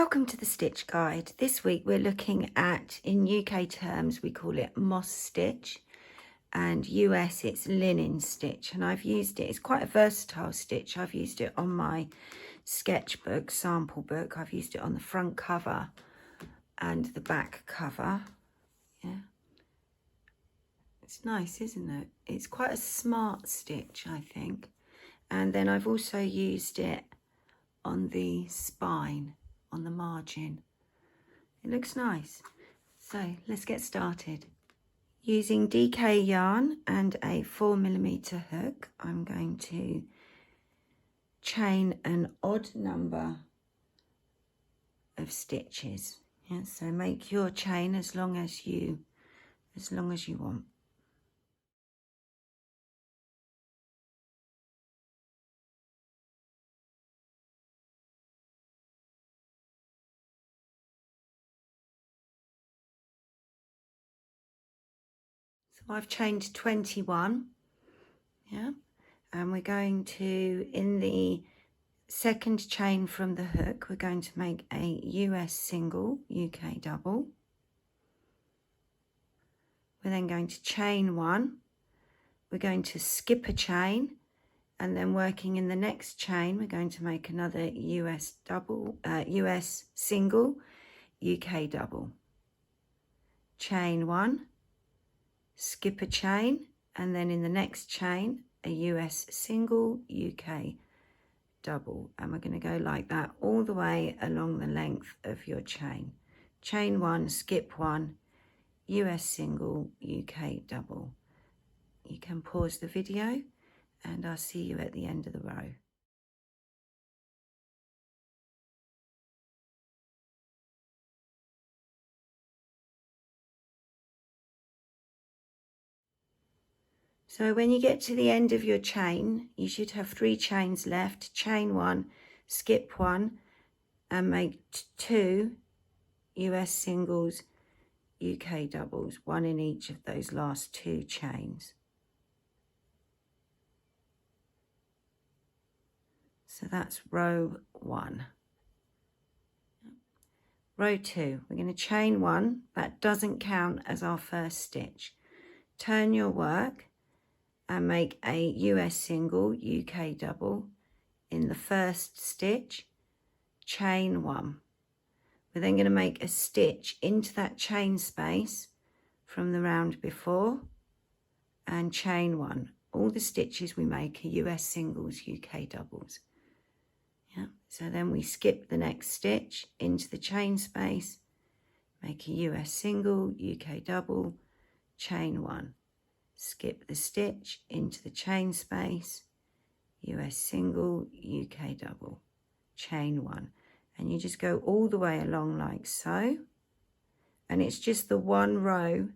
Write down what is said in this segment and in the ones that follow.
Welcome to the Stitch Guide. This week we're looking at, in UK terms, we call it moss stitch, and US it's linen stitch, and I've used it. It's quite a versatile stitch. I've used it on my sketchbook, sample book. I've used it on the front cover and the back cover. Yeah, it's nice, isn't it? It's quite a smart stitch, I think. And then I've also used it on the spine, on the margin. It looks nice. So let's get started. Using DK yarn and a 4mm hook, I'm going to chain an odd number of stitches. Yeah, so make your chain as long as you want. So I've chained 21, yeah, and we're going to, in the second chain from the hook, we're going to make a US single, UK double. We're then going to chain one. We're going to skip a chain, and then working in the next chain, we're going to make another US single, UK double. Chain one, skip a chain, and then in the next chain, a US single, UK double. And we're going to go like that all the way along the length of your chain. Chain one, skip one, US single, UK double. You can pause the video and I'll see you at the end of the row. So when you get to the end of your chain, you should have 3 chains left. Chain one, skip one, and make 2 US singles, UK doubles, 1 in each of those last 2 chains. So that's row 1. Row 2, we're going to chain 1. That doesn't count as our first stitch. Turn your work and make a US single, UK double in the first stitch, chain 1. We're then going to make a stitch into that chain space from the round before and chain 1. All the stitches we make are US singles, UK doubles. Yeah. So then we skip the next stitch into the chain space, make a US single, UK double, chain 1. Skip the stitch into the chain space, US single, UK double, chain 1. And you just go all the way along like so. And it's just the one row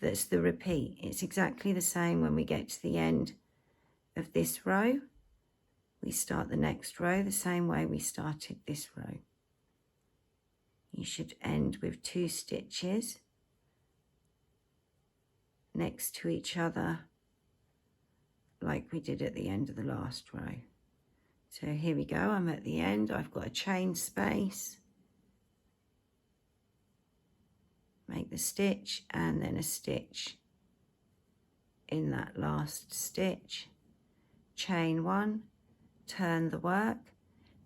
that's the repeat. It's exactly the same when we get to the end of this row. We start the next row the same way we started this row. You should end with 2 stitches next to each other like we did at the end of the last row. So here we go, I'm at the end, I've got a chain space, make the stitch and then a stitch in that last stitch, chain 1, turn the work,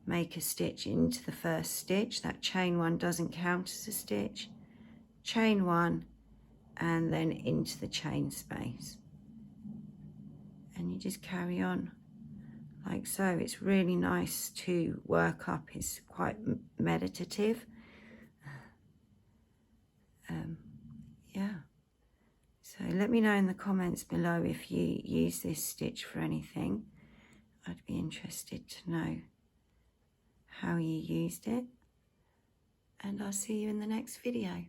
make a stitch into the first stitch, that chain 1 doesn't count as a stitch, chain 1 and then into the chain space. And you just carry on like so. It's really nice to work up, it's quite meditative. Yeah. So let me know in the comments below if you use this stitch for anything. I'd be interested to know how you used it. And I'll see you in the next video.